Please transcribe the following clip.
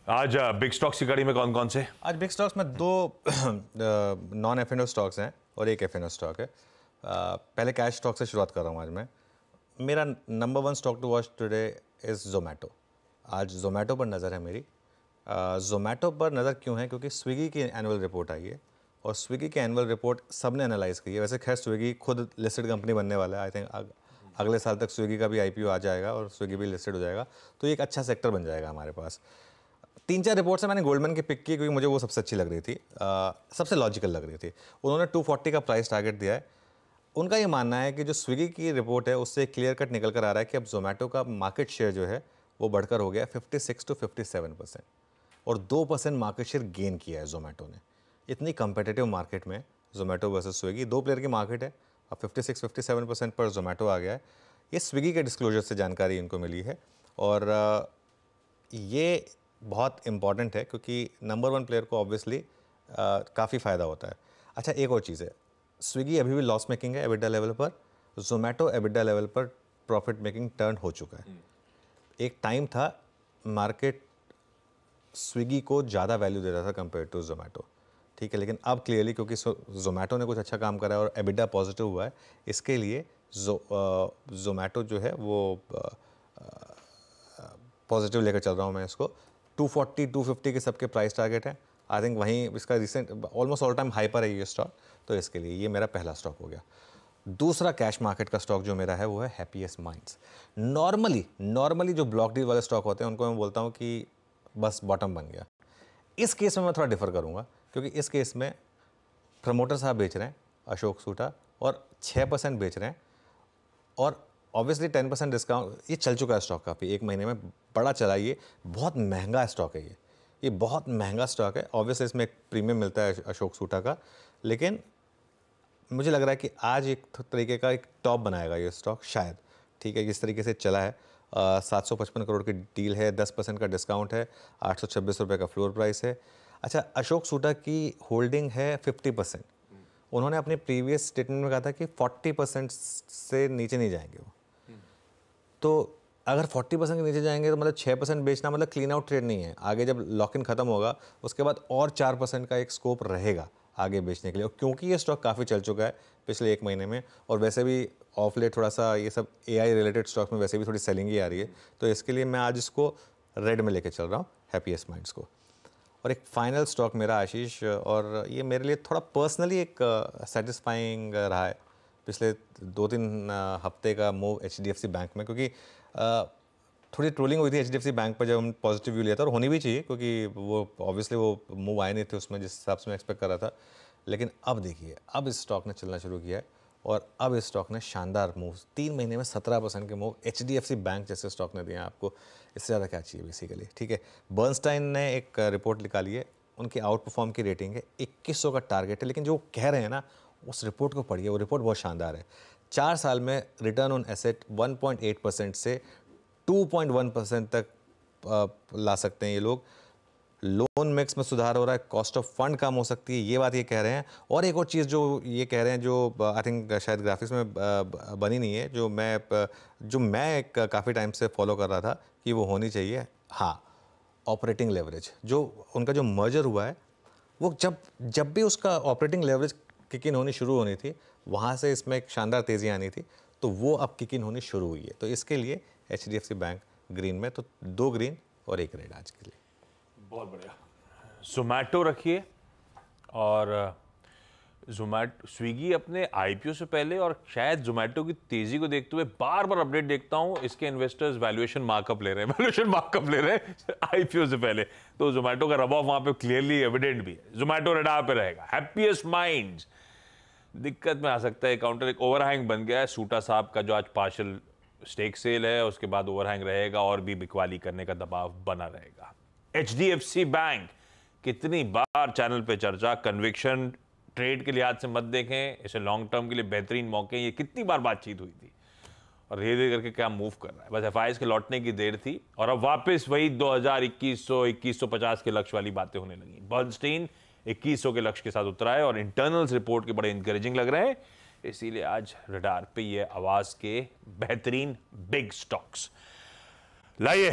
आज big stocks की कड़ी में कौन कौन से? आज बिग स्टॉक्स में दो नॉन एफ स्टॉक्स हैं और एक एफ स्टॉक है। पहले कैश स्टॉक से शुरुआत कर रहा हूँ आज मैं। मेरा number 1 stock to watch today is Zomato. आज जोमेटो पर नज़र है मेरी। जोमेटो पर नज़र क्यों है? क्योंकि स्विगी की एनुअल रिपोर्ट आई है और स्विगी की एनुअल रिपोर्ट सबने एनालाइज़ की है। वैसे खैर स्विगी खुद लिस्टेड कंपनी बनने वाला है। आई थिंक अगले साल तक स्विगी का भी IPO आ जाएगा और स्विगी भी लिस्टेड हो जाएगा, तो ये एक अच्छा सेक्टर बन जाएगा हमारे पास। 3-4 रिपोर्ट से मैंने गोल्डमैन की पिक की क्योंकि मुझे वो सबसे अच्छी लग रही थी, सबसे लॉजिकल लग रही थी। उन्होंने 240 का प्राइस टारगेट दिया है। उनका ये मानना है कि जो स्विगी की रिपोर्ट है उससे क्लियर कट निकल कर आ रहा है कि अब जोमेटो का मार्केट शेयर जो है वो बढ़कर हो गया 56 to 57% और 2% मार्केट शेयर गेन किया है जोमेटो ने। इतनी कंपेटिटिव मार्केट में जोमेटो वर्सेस स्विगी, 2 प्लेयर की मार्केट है, अब 56-57% पर जोमेटो आ गया है। ये स्विगी के डिस्क्लोजर से जानकारी इनको मिली है और ये बहुत इंपॉर्टेंट है क्योंकि नंबर 1 प्लेयर को ऑब्वियसली काफ़ी फ़ायदा होता है। अच्छा, एक और चीज़ है, स्विगी अभी भी लॉस मेकिंग है एबिडा लेवल पर, जोमेटो एबिडा लेवल पर प्रॉफिट मेकिंग टर्न हो चुका है। एक टाइम था मार्केट स्विगी को ज़्यादा वैल्यू दे रहा था कंपेयर टू जोमेटो, ठीक है, लेकिन अब क्लियरली क्योंकि जोमेटो ने कुछ अच्छा काम करा है और एबिडा पॉजिटिव हुआ है, इसके लिए जोमेटो जो है वो पॉजिटिव लेकर चल रहा हूँ मैं इसको। 240-250 के सबके प्राइस टारगेट हैं। आई थिंक वहीं इसका recent almost all time high पर है ये स्टॉक, तो इसके लिए ये मेरा पहला स्टॉक हो गया। दूसरा कैश मार्केट का स्टॉक जो मेरा है वो है हैप्पीएस्ट माइंड्स। नॉर्मली जो ब्लॉक डील वाले स्टॉक होते हैं उनको मैं बोलता हूँ कि बस बॉटम बन गया। इस केस में मैं थोड़ा डिफर करूँगा क्योंकि इस केस में प्रमोटर साहब बेच रहे हैं, अशोक सूटा, और 6% बेच रहे हैं और ऑब्वियसली 10% डिस्काउंट। ये चल चुका है स्टॉक काफ़ी, 1 महीने में बड़ा चला। ये बहुत महंगा स्टॉक है, ये बहुत महंगा स्टॉक है। ऑब्वियसली इसमें एक प्रीमियम मिलता है अशोक सूटा का, लेकिन मुझे लग रहा है कि आज एक तरीके का एक टॉप बनाएगा ये स्टॉक शायद, ठीक है। जिस तरीके से चला है 755 करोड़ की डील है, 10% का डिस्काउंट है, 826 रुपये का फ्लोर प्राइस है। अच्छा, अशोक सूटा की होल्डिंग है 50%। उन्होंने अपने प्रीवियस स्टेटमेंट में कहा था कि 40% से नीचे नहीं जाएंगे वो। तो अगर 40% के नीचे जाएंगे तो मतलब 6% बेचना मतलब क्लीन आउट ट्रेड नहीं है। आगे जब लॉक इन खत्म होगा उसके बाद और 4% का एक स्कोप रहेगा आगे बेचने के लिए, और क्योंकि ये स्टॉक काफ़ी चल चुका है पिछले 1 महीने में और वैसे भी ऑफ लेट थोड़ा सा ये सब AI रिलेटेड स्टॉक में वैसे भी थोड़ी सेलिंग ही आ रही है, तो इसके लिए मैं आज इसको रेड में लेके चल रहा हूँ, हैप्पीएस्ट माइंड्स को। और एक फाइनल स्टॉक मेरा आशीष, और ये मेरे लिए थोड़ा पर्सनली एक सेटिस्फाइंग रहा है पिछले 2-3 हफ्ते का मूव HDFC बैंक में, क्योंकि थोड़ी ट्रोलिंग हुई थी HDFC बैंक पर जब हम पॉजिटिव व्यू लिया था, और होनी भी चाहिए क्योंकि वो ऑब्वियसली वो मूव आए नहीं थे उसमें जिस हिसाब से मैं एक्सपेक्ट कर रहा था। लेकिन अब देखिए, अब इस स्टॉक ने चलना शुरू किया है और अब इस स्टॉक ने शानदार मूव, 3 महीने में 17% के मूव HDFC बैंक जैसे स्टॉक ने दिए हैं आपको। इससे ज़्यादा क्या चाहिए बेसिकली, ठीक है। बर्नस्टाइन ने एक रिपोर्ट निकाली है, उनकी आउट परफॉर्म की रेटिंग है, 2100 का टारगेट है, लेकिन जो कह रहे हैं ना उस रिपोर्ट को पढ़िए, वो रिपोर्ट बहुत शानदार है। 4 साल में रिटर्न ऑन एसेट 1.8% से 2.1% तक ला सकते हैं ये लोग। लोन मिक्स में सुधार हो रहा है, कॉस्ट ऑफ फंड कम हो सकती है, ये बात ये कह रहे हैं। और एक और चीज़ जो ये कह रहे हैं, जो आई थिंक शायद ग्राफिक्स में बनी नहीं है, जो मैं काफ़ी टाइम से फॉलो कर रहा था कि वो होनी चाहिए, हाँ, ऑपरेटिंग लेवरेज। जो उनका जो मर्जर हुआ है वो जब भी उसका ऑपरेटिंग लेवरेज किक इन होनी शुरू होनी थी, वहाँ से इसमें एक शानदार तेज़ी आनी थी, तो वो अब किक इन होनी शुरू हुई है। तो इसके लिए HDFC बैंक ग्रीन में, तो 2 ग्रीन और 1 रेड आज के लिए। बहुत बढ़िया। जोमेटो रखिए, और जोमेटो स्विगी अपने IPO से पहले और शायद जोमेटो की तेजी को देखते हुए बार बार अपडेट देखता हूं, इसके इन्वेस्टर्स वैल्यूएशन मार्कअप ले रहे हैं IPO से पहले। तो जोमेटो का रब ऑफ वहां पे क्लियरली एविडेंट भी है। जोमेटो रडार पे रहेगा। हैप्पीएस्ट माइंड्स दिक्कत में आ सकता है, काउंटर एक ओवरहैंग बन गया है सूटा साहब का, जो आज पार्शियल स्टेक सेल है, उसके बाद ओवरहैंग रहेगा और भी बिकवाली करने का दबाव बना रहेगा। HDFC बैंक, कितनी बार चैनल पे चर्चा, कन्विक्शन ट्रेड के लिहाज से मत देखें इसे, लॉन्ग टर्म के लिए बेहतरीन मौके, ये कितनी बार बातचीत हुई थी और धीरे धीरे करके क्या मूव कर रहा है। बस FIs के लौटने की देर थी और अब वापस वही 2150 के लक्ष्य वाली बातें होने लगी। बर्नस्टाइन 2100 के लक्ष्य के साथ उतरा है और इंटरनल्स रिपोर्ट के बड़े इंकरेजिंग लग रहे हैं, इसीलिए आज रडार पे ये आवाज के बेहतरीन बिग स्टॉक्स। लाइए